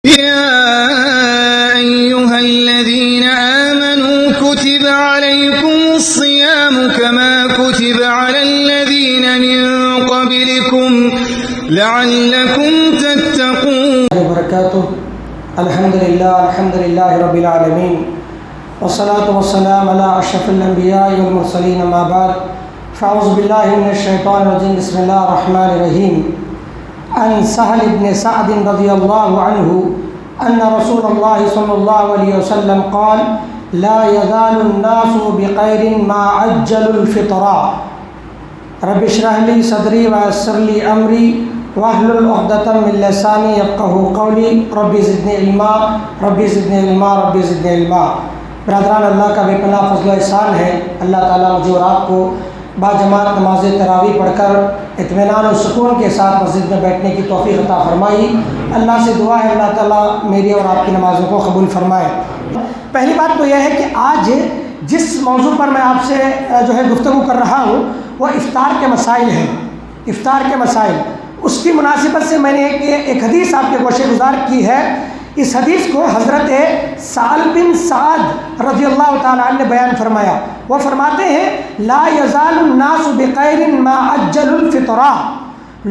يا أيها الذين آمنوا كتب عليكم الصيام كما كتب على الذين من قبلكم لعلكم تتقون. وبركاته. الحمد لله رب العالمين والصلاة والسلام على أشرف الأنبياء والمرسلين ما بعد فأعوذ بالله من الشيطان الرجيم بسم الله الرحمن الرحيم. عن سهل بن سعد رضي الله عنه أن رسول الله صلى الله عليه وسلم قال لا يزال الناس بخير ما عجلوا الفطر. رب اشرح لي صدري ويسر لي أمري واحلل عقدة من لساني يفقهوا قولی رب زدنی علما. برادران، اللہ کا بے پناہ فضل و احسان ہے. اللہ تعالیٰ مجھے اور آپ کو باجماعت نماز تراویح پڑھ کر اطمینان و سکون کے ساتھ مسجد میں بیٹھنے کی توفیق عطا فرمائی. اللہ سے دعا ہے اللہ تعالیٰ میری اور آپ کی نمازوں کو قبول فرمائے. پہلی بات تو یہ ہے کہ آج جس موضوع پر میں آپ سے گفتگو کر رہا ہوں وہ افطار کے مسائل ہیں. افطار کے مسائل، اس کی مناسبت سے میں نے ایک حدیث آپ کے گوشے گزار کی ہے. اس حدیث کو حضرت سہل بن سعد رضی اللہ تعالیٰ عنہ نے بیان فرمایا. وہ فرماتے ہیں لا یزال الناس بخیر ما عجلوا الفطر.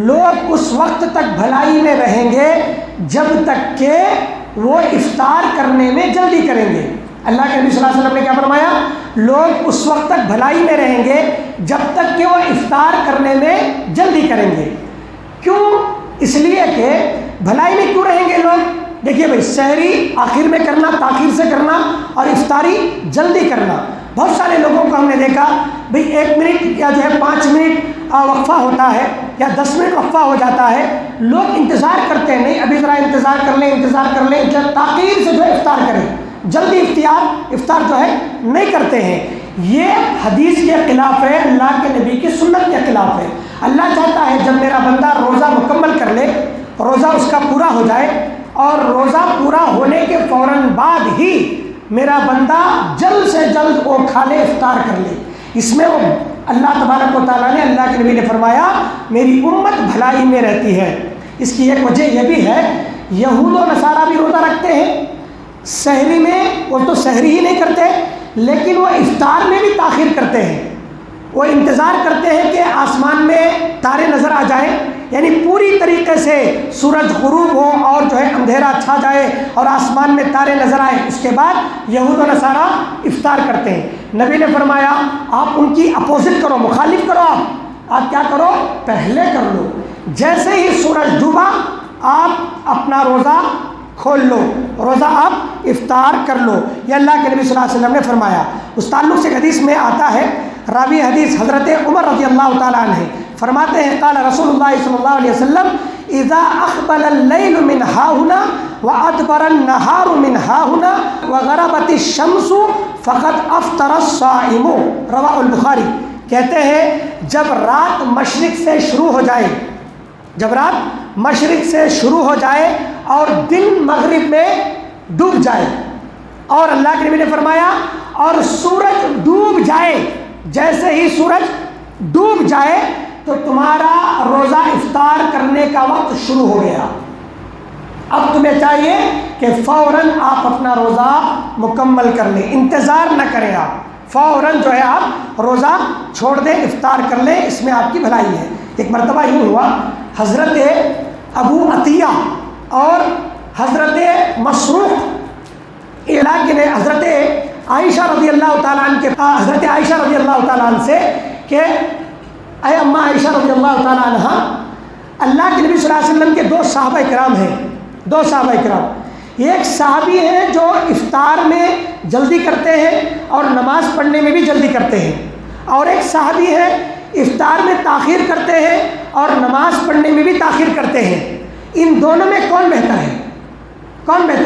لوگ اس وقت تک بھلائی میں رہیں گے جب تک کہ وہ افطار کرنے میں جلدی کریں گے. اللہ کے نبی صلی اللہ علیہ وسلم نے کیا فرمایا؟ لوگ اس وقت تک بھلائی میں رہیں گے جب تک کہ وہ افطار کرنے میں جلدی کریں گے. کیوں؟ اس لیے کہ بھلائی میں کیوں رہیں گے لوگ؟ دیکھیے بھائی، سحری آخر میں کرنا، تاخیر سے کرنا، اور افطاری جلدی کرنا. بہت سارے لوگوں کو ہم نے دیکھا بھائی 1 منٹ یا 5 منٹ وقفہ ہوتا ہے یا 10 منٹ وقفہ ہو جاتا ہے. لوگ انتظار کرتے ہیں، نہیں ابھی ذرا انتظار کر لیں تاخیر سے افطار کریں، جلدی افطار نہیں کرتے ہیں. یہ حدیث کے خلاف ہے، اللہ کے نبی کی سنت کے خلاف ہے. اللہ چاہتا ہے جب میرا بندہ روزہ مکمل کر لے، روزہ اس کا پورا ہو جائے، اور روزہ پورا ہونے کے فوراً بعد ہی میرا بندہ جلد سے جلد وہ کھا لے، افطار کر لے. اس میں وہ اللہ تبارک و تعالیٰ نے، اللہ کے نبی نے فرمایا میری امت بھلائی میں رہتی ہے. اس کی ایک وجہ یہ بھی ہے، یہود و نصارہ بھی روزہ رکھتے ہیں. سحری میں وہ تو سحری ہی نہیں کرتے، لیکن وہ افطار میں بھی تاخیر کرتے ہیں. وہ انتظار کرتے ہیں کہ آسمان میں تارے نظر آ جائیں، یعنی پوری طریقے سے سورج غروب ہو اور اندھیرا چھا جائے اور آسمان میں تارے نظر آئے، اس کے بعد یہود و نصارہ افطار کرتے ہیں. نبی نے فرمایا آپ ان کی اپوزٹ کرو، مخالف کرو. آپ کیا کرو؟ پہلے کر لو. جیسے ہی سورج ڈوبا آپ اپنا روزہ کھول لو، روزہ آپ افطار کر لو. یہ اللہ کے نبی صلی اللہ علیہ وسلم نے فرمایا. اس تعلق سے حدیث میں آتا ہے، راوی حدیث حضرت عمر رضی اللہ تعالیٰ عنہ فرماتے ہیں قال رسول اللہ صلی اللہ علیہ وسلم اذا اقبل اللیل من ہاہنا وادبر النہار من ہاہنا وغربت الشمس فقد افطر الصائم. رواہ البخاری. کہتے ہیں جب رات مشرق سے شروع ہو جائے اور دن مغرب میں ڈوب جائے، اور اللہ کے نبی نے فرمایا اور سورج ڈوب جائے، جیسے ہی سورج ڈوب جائے تو تمہارا روزہ افطار کرنے کا وقت شروع ہو گیا. اب تمہیں چاہیے کہ فوراً آپ اپنا روزہ مکمل کر لیں، انتظار نہ کریں. آپ فوراً آپ روزہ چھوڑ دیں، افطار کر لیں. اس میں آپ کی بھلائی ہے. ایک مرتبہ یوں ہوا، حضرت ابو عطیہ اور حضرت مسروق علاقے نے حضرت عائشہ رضی اللہ تعالیٰ عنہ کے حضرت عائشہ رضی اللہ تعالیٰ عنہ سے کہ اے اماں عائشہ رضی اللہ تعالیٰ عنہ، اللہ کے نبی صلی اللہ علیہ وسلم کے 2 صحابہ کرام ہیں. 2 صحابہ کرام، ایک صحابی ہیں جو افطار میں جلدی کرتے ہیں اور نماز پڑھنے میں بھی جلدی کرتے ہیں، اور ایک صحابی ہے افطار میں تاخیر کرتے ہیں اور نماز پڑھنے میں بھی تاخیر کرتے ہیں. ان دونوں میں کون بہتر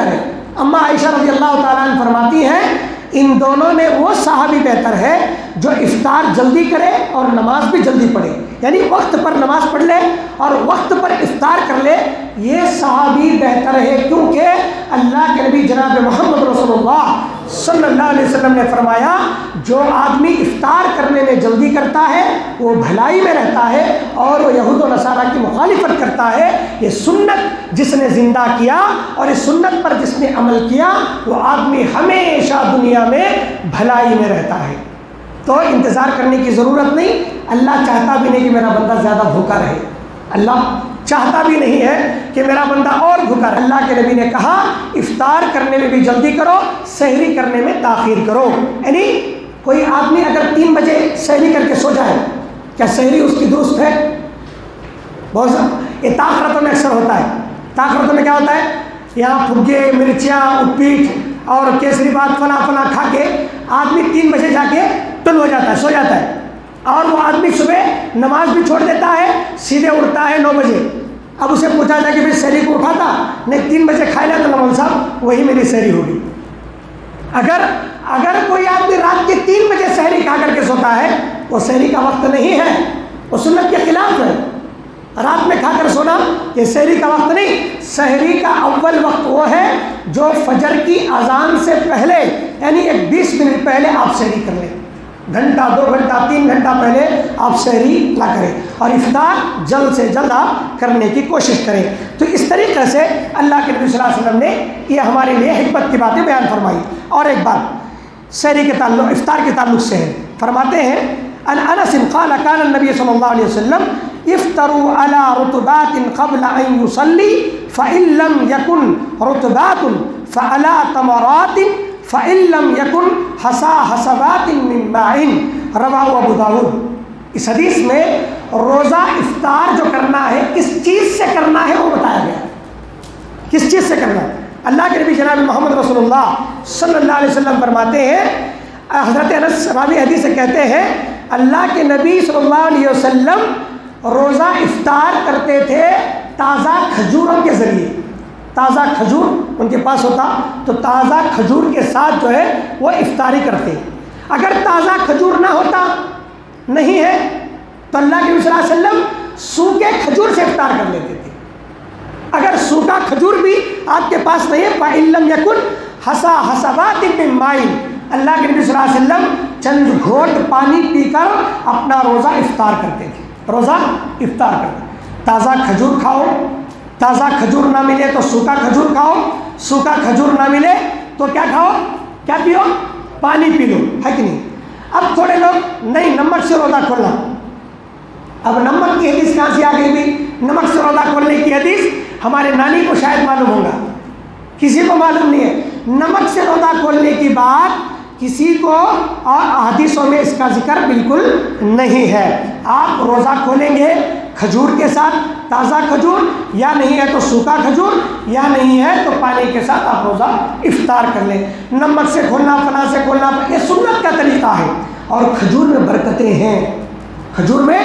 ہے؟ اماں عائشہ رضی اللہ تعالیٰ عنہ فرماتی ہیں ان دونوں میں وہ صحابی بہتر ہے جو افطار جلدی کرے اور نماز بھی جلدی پڑھے، یعنی وقت پر نماز پڑھ لے اور وقت پر افطار کر لے. یہ صحابی بہتر ہے، کیونکہ اللہ کے نبی جناب محمد رسول اللہ صلی اللہ علیہ وسلم نے فرمایا جو آدمی افطار کرنے میں جلدی کرتا ہے وہ بھلائی میں رہتا ہے، اور وہ یہود و نصارہ کی مخالفت کرتا ہے۔ یہ سنت جس نے زندہ کیا اور اس سنت پر جس نے عمل کیا وہ آدمی ہمیشہ دنیا میں بھلائی میں رہتا ہے۔ تو انتظار کرنے کی ضرورت نہیں۔ اللہ چاہتا بھی نہیں کہ میرا بندہ زیادہ بھوکا رہے، اللہ چاہتا بھی نہیں ہے کہ میرا بندہ اور بھوکا رہے۔ اللہ کے نبی نے کہا افطار کرنے میں بھی جلدی کرو، سحری کرنے میں تاخیر کرو۔ یعنی کوئی آدمی اگر 3 بجے سحری کر کے سو جائے، کیا سحری اس کی درست ہے؟ بہت زیادہ یہ طاقتوں میں اکثر ہوتا ہے۔ طاقتوں میں کیا ہوتا ہے؟ یہاں پھگے، مرچیاں، اپیٹ اور کیسری بات فلاں کھا کے آدمی 3 بجے جا کے ٹل ہو جاتا ہے، سو جاتا ہے، اور وہ آدمی صبح نماز بھی چھوڑ دیتا ہے، سیدھے اٹھتا ہے 9 بجے۔ اب اسے پوچھا جائے کہ بھائی سحری کو اٹھا تھا؟ نہیں، 3 بجے کھا لیا تو مول صاحب وہی میری سحری ہوگی۔ اگر کوئی آدمی رات کے 3 بجے سحری کھا کر کے سوتا ہے، وہ سحری کا وقت نہیں ہے، وہ سنت کے خلاف ہے۔ رات میں کھا کر سونا یہ سحری کا وقت نہیں۔ سحری کا اول وقت وہ ہے جو فجر کی اذان سے پہلے، یعنی 20 منٹ پہلے آپ سحری کر لیں، گھنٹہ 2 گھنٹہ 3 گھنٹہ پہلے آپ سحری نہ کریں، اور افطار جلد سے جلد آپ کرنے کی کوشش کریں۔ تو اس طریقے سے اللہ کے نبی صلی اللہ علیہ وسلم نے یہ ہمارے لیے حکمت کی باتیں بیان فرمائی۔ اور ایک بات سحری کے تعلق، افطار کے تعلق سے ہے، فرماتے ہیں ان انس قال كان النبي صلی اللہ علیہ وسلم افطروا على رطبات قبل ان يصلي فإن لم يكن رطبات فعلى تمرات فإن لم يكن حصبات من ماء، رواه ابو داود۔ اس حدیث میں روزہ افطار جو کرنا ہے کس چیز سے کرنا ہے وہ بتایا گیا، کس چیز سے کرنا ہے۔ اللہ کے نبی جناب محمد رسول اللہ صلی اللہ علیہ وسلم فرماتے ہیں، حضرت انس راوی حدیث سے کہتے ہیں اللہ کے نبی صلی اللہ علیہ وسلم روزہ افطار کرتے تھے تازہ کھجوروں کے ذریعے۔ تازہ کھجور ان کے پاس ہوتا تو تازہ کھجور کے ساتھ جو ہے وہ افطاری کرتے۔ اگر تازہ کھجور نہ ہوتا، نہیں ہے، تو اللہ کے نبی صلی اللہ علیہ وسلم سوکھے کھجور سے افطار کر لیتے تھے۔ اگر سوکھا کھجور بھی آپ کے پاس نہیں ہے، فَإِن لَمْ يَكُنْ حَصَبَاتٍ مِّن مَّاءٍ، اللہ کے نبی صلی اللہ علیہ وسلم چند گھونٹ پانی پی کر اپنا روزہ افطار کرتے تھے، روزہ افطار کرتے۔ تازہ کھجور کھاؤ، تازہ کھجور نہ ملے تو سوکھا کھجور کھاؤ، سوکھا کھجور نہ ملے تو کیا کھاؤ، کیا پیو، پانی پی لو، ہے کہ نہیں۔ اب تھوڑے لوگ نہیں، نمک سے روزہ کھولنا۔ اب نمک کی حدیث کہاں سے آ گئی بھی؟ نمک سے روزہ کھولنے کی حدیث ہمارے نانی کو شاید معلوم ہوگا، کسی کو معلوم نہیں ہے۔ نمک سے روزہ کھولنے کی بات کسی کو اور حدیثوں میں اس کا ذکر بالکل نہیں ہے۔ آپ روزہ کھولیں گے کھجور کے ساتھ، تازہ کھجور، یا نہیں ہے تو سوکھا کھجور، یا نہیں ہے تو پانی کے ساتھ آپ روزہ افطار کر لیں۔ نمک سے کھولنا، فلاں سے کھولنا، یہ سنت کا طریقہ ہے، اور کھجور میں برکتیں ہیں، کھجور میں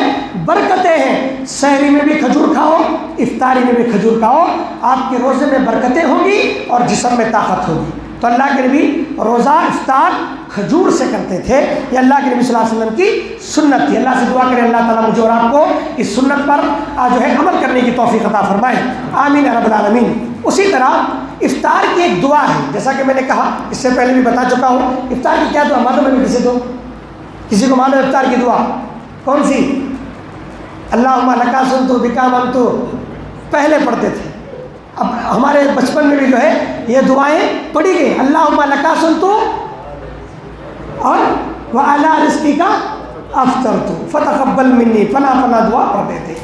برکتیں ہیں۔ سحری میں بھی کھجور کھاؤ، افطاری میں بھی کھجور کھاؤ، آپ کے روزے میں برکتیں ہوں گی اور جسم میں طاقت ہوگی۔ تو اللہ کے نبی روزہ افطار کھجور سے کرتے تھے، یہ اللہ کے نبی صلی اللہ علیہ وسلم کی سنت تھی۔ اللہ سے دعا کریں اللہ تعالیٰ مجھے اور آپ کو اس سنت پر جو ہے عمل کرنے کی توفیق عطا فرمائے، آمین یا رب العالمین۔ اسی طرح افطار کی ایک دعا ہے، جیسا کہ میں نے کہا اس سے پہلے بھی بتا چکا ہوں، افطار کی کیا دعا معلوم ہے کسی کو معلوم ہے افطار کی دعا کون سی؟ اللہم لکا سنتو بکا منتو پہلے پڑھتے تھے، اب ہمارے بچپن میں بھی جو ہے یہ دعائیں پڑھی گئی، اللہم لکا سنتو اور وعلی رزقک افطرتو فتقبل منی، فلاں دعا پڑھتے تھے۔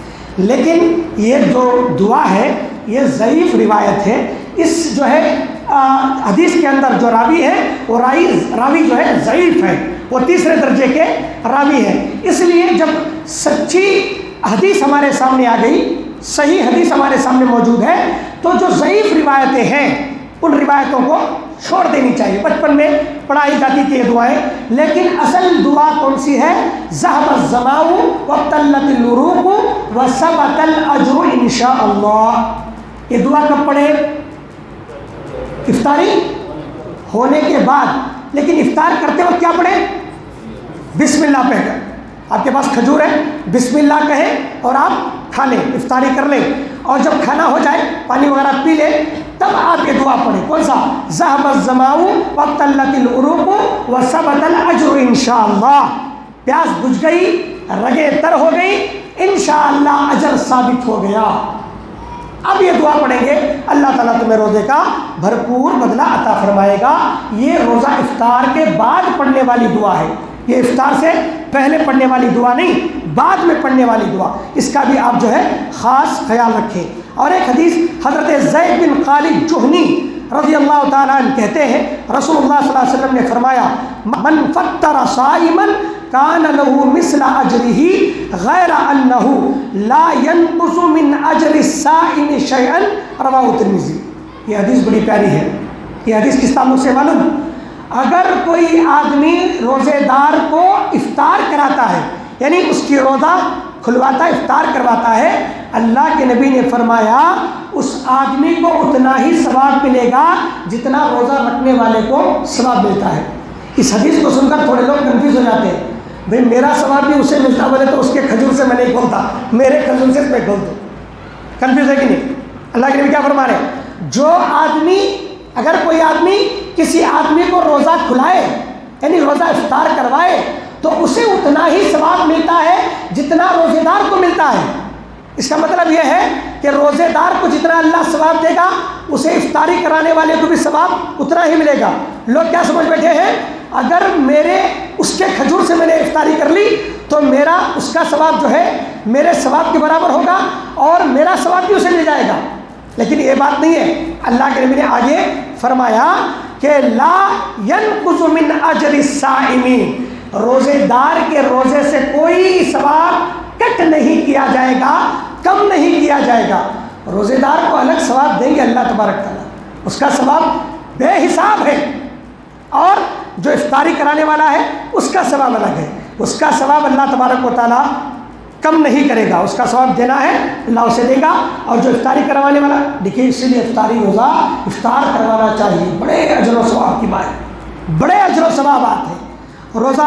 لیکن یہ جو دعا ہے یہ ضعیف روایت ہے، اس جو ہے حدیث کے اندر جو راوی ہے وہ راوی جو ہے ضعیف ہے، وہ تیسرے درجے کے راوی ہے۔ اس لیے جب سچی حدیث ہمارے سامنے آ گئی، صحیح حدیث ہمارے سامنے موجود ہے، تو جو ضعیف روایتیں ہیں ان روایتوں کو چھوڑ دینی چاہیے۔ بچپن میں پڑھائی جاتی تھی یہ دعائیں، لیکن اصل دعا کون سی ہے؟ ذهب الظمأ وابتلت العروق وثبت الاجر انشاء اللہ۔ یہ دعا کب پڑھے؟ افطاری ہونے کے بعد، لیکن افطار کرتے وقت کیا پڑھے؟ بسم اللہ پڑھ کر۔ آپ کے پاس کھجور ہے، بسم اللہ کہیں اور آپ کھا لیں، افطاری کر لیں، اور جب کھانا ہو جائے پانی وغیرہ پی لیں، تب آپ یہ دعا پڑھیں. کون سا؟ ذهب الظماء وابتلت العروق وثبت الاجر انشاءاللہ. پیاس بجھ گئی، رگیں تر ہو گئی، انشاءاللہ اجر ثابت ہو گیا. اب یہ دعا پڑھیں گے، اللہ تعالیٰ تمہیں روزے کا بھرپور بدلہ عطا فرمائے گا. یہ روزہ افطار کے بعد پڑھنے والی دعا ہے. یہ افطار سے پہلے پڑھنے والی دعا نہیں، بعد میں پڑھنے والی دعا. اس کا بھی آپ جو ہے خاص خیال رکھیں. اور ایک حدیث حضرت زید بن خالد جہنی رضی اللہ تعالیٰ عنہ کہتے ہیں، رسول اللہ صلی اللہ علیہ وسلم نے فرمایا من فطر صائما کان له مثل اجرہ غیر انہ لا ينقص من اجر الصائم شیئا. رواہ ترمذی. یہ حدیث بڑی پیاری ہے. یہ حدیث کس تعلق سے معلوم؟ اگر کوئی آدمی روزے دار کو افطار کراتا ہے، یعنی اس کی روزہ کھلواتا ہے، افطار کرواتا ہے، اللہ کے نبی نے فرمایا اس آدمی کو اتنا ہی ثواب ملے گا جتنا روزہ رکھنے والے کو ثواب ملتا ہے. اس حدیث کو سن کر تھوڑے لوگ کنفیوز ہو جاتے ہیں، بھئی میرا ثواب بھی اسے ملتا، بولے تو اس کے کھجور سے میں نہیں کھولتا، میرے کھجور سے میں کھول دوں. کنفیوز ہے کہ نہیں؟ اللہ کے نبی کیا فرما رہے ہیں؟ جو آدمی، اگر کوئی آدمی کسی آدمی کو روزہ کھلائے، یعنی روزہ افطار کروائے، تو اسے اتنا ہی ثواب ملتا ہے جتنا روزے دار کو ملتا ہے. اس کا مطلب یہ ہے کہ روزے دار کو جتنا اللہ ثواب دے گا، اسے افطاری کرانے والے کو بھی ثواب اتنا ہی ملے گا. لوگ کیا سمجھ بیٹھے ہیں، اگر میرے اس کے کھجور سے میں نے افطاری کر لی تو میرا اس کا ثواب جو ہے میرے ثواب کے برابر ہوگا اور میرا ثواب بھی اسے مل جائے گا. لیکن یہ بات نہیں ہے. اللہ کے نبی نے آگے فرمایا کہ لا ينقص من اجر الصائم، روزے دار کے روزے سے کوئی ثواب کٹ نہیں کیا جائے گا، کم نہیں کیا جائے گا. روزے دار کو الگ ثواب دیں گے اللہ تبارک تعالیٰ، اس کا ثواب بے حساب ہے. اور جو افطاری کرانے والا ہے اس کا ثواب الگ ہے، اس کا ثواب اللہ تبارک و تعالیٰ کم نہیں کرے گا. اس کا ثواب دینا ہے اللہ اسے دے گا. اور جو افطاری کروانے والا، دیکھیے اسی لیے افطاری روزہ افطار کروانا چاہیے. بڑے اجر و ثواب کی بات ہے، بڑے اجر و ثوابات ہیں. روزہ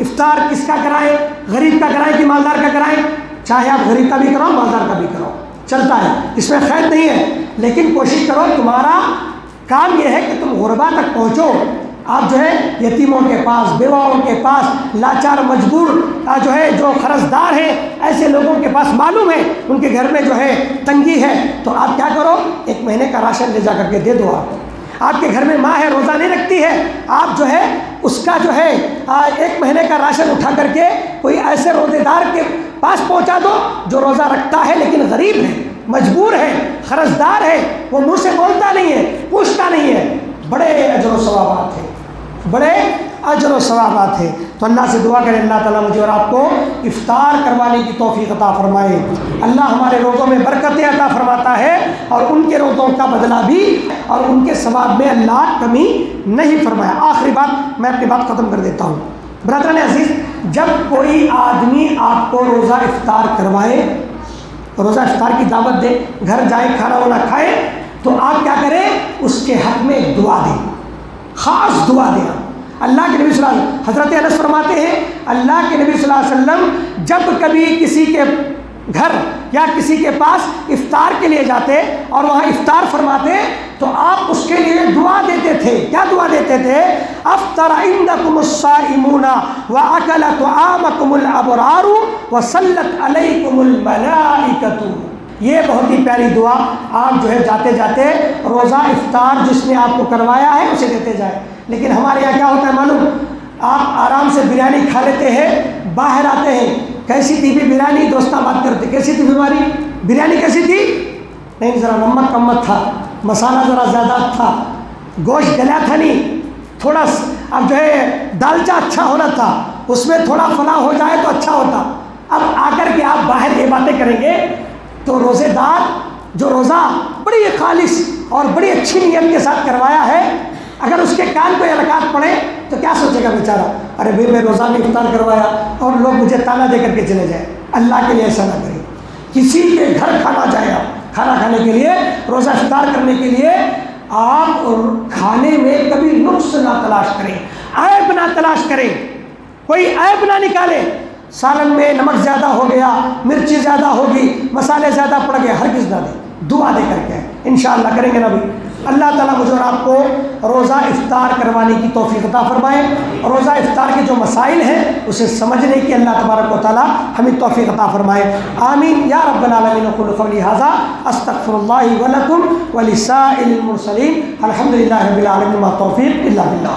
افطار کس کا کرائیں؟ غریب کا کرائیں کہ مالدار کا کرائیں؟ چاہے آپ غریب کا بھی کراؤ، مالدار کا بھی کراؤ، چلتا ہے، اس میں خیر نہیں ہے. لیکن کوشش کرو، تمہارا کام یہ ہے کہ تم غربا تک پہنچو. آپ جو ہے یتیموں کے پاس، بیواؤں کے پاس، لاچار مجبور جو ہے جو قرض دار ہیں، ایسے لوگوں کے پاس معلوم ہے ان کے گھر میں جو ہے تنگی ہے، تو آپ کیا کرو، ایک مہینے کا راشن لے جا کر کے دے دو. آپ کے گھر میں ماں ہے، روزہ نہیں رکھتی ہے، آپ جو ہے اس کا جو ہے ایک مہینے کا راشن اٹھا کر کے کوئی ایسے روزے دار کے پاس پہنچا دو جو روزہ رکھتا ہے لیکن غریب ہے، مجبور ہے، قرض دار ہے، وہ منہ سے بولتا نہیں ہے، پوچھتا نہیں ہے. بڑے اجر و ثوابات ہیں، بڑے اجر و ثوابات ہیں. تو اللہ سے دعا کریں اللہ تعالیٰ مجھے اور آپ کو افطار کروانے کی توفیق عطا فرمائے. اللہ ہمارے روزوں میں برکتیں عطا فرماتا ہے اور ان کے روزوں کا بدلہ بھی اور ان کے ثواب میں اللہ کمی نہیں فرمایا. آخری بات میں اپنی بات ختم کر دیتا ہوں. برادران عزیز، جب کوئی آدمی آپ کو روزہ افطار کروائے، روزہ افطار کی دعوت دے، گھر جائے، کھانا وانا کھائے، تو آپ کیا کریں، اس کے حق میں ایک دعا دیں، خاص دعا دیں. اللہ کے نبی صلی اللہ علیہ وسلم، حضرت انس فرماتے ہیں اللہ کے نبی صلی اللہ علیہ وسلم جب کبھی کسی کے گھر یا کسی کے پاس افطار کے لیے جاتے اور وہاں افطار فرماتے تو آپ اس کے لیے دعا دیتے تھے. کیا دعا دیتے تھے؟ افطر عندکم الصائمون واکل طعامکم الابرار وصلت علیکم الملائکۃ. یہ بہت ہی پیاری دعا آپ جو ہے جاتے جاتے روزہ افطار جس نے آپ کو کروایا ہے اسے دیتے جائیں. لیکن ہمارے یہاں کیا ہوتا ہے معلوم؟ آپ آرام سے بریانی کھا لیتے ہیں، باہر آتے ہیں، کیسی تھی بھی بریانی، دوستاں بات کرتے کیسی تھی بیماری، بریانی کیسی تھی؟ نہیں، ذرا نمک کمت تھا، مسالہ ذرا زیادہ تھا، گوشت گلا تھا نہیں، تھوڑا اب جو ہے دالچا اچھا ہونا تھا، اس میں تھوڑا فلاں ہو جائے تو اچھا ہوتا. اب آ کر کے آپ باہر یہ باتیں کریں گے تو روزے دار جو روزہ بڑی خالص اور بڑی اچھی نیت کے ساتھ کروایا ہے، اگر اس کے کان کو یہ رکعت پڑے تو کیا سوچے گا بیچارہ، ارے بھائی میں روزہ میں افطار کروایا اور لوگ مجھے تانا دے کر کے چلے جائیں. اللہ کے لیے ایسا نہ کریں. کسی کے گھر کھانا جائے، آپ کھانا کھانے کے لیے، روزہ افطار کرنے کے لیے، آپ کھانے میں کبھی نقص نہ تلاش کریں، عیب نہ تلاش کریں، کوئی عیب نہ نکالیں. سالن میں نمک زیادہ ہو گیا، مرچی زیادہ ہوگی، مسالے زیادہ پڑ گئے، ہرگز نہ دیں. دعا دے کر کے انشاءاللہ کریں گے نا بھی. اللہ تعالیٰ مجھے اور آپ کو روزہ افطار کروانے کی توفیق عطا فرمائے، روزہ افطار کے جو مسائل ہیں اسے سمجھنے کی اللہ تبارک و تعالیٰ ہمیں توفیق عطا فرمائے، آمین یا رب العالمین۔ اقول قولی ھذا استغفر اللہ ولکم ولسائر المرسلین، الحمد للہ رب العالمین، ما توفیق الا باللہ۔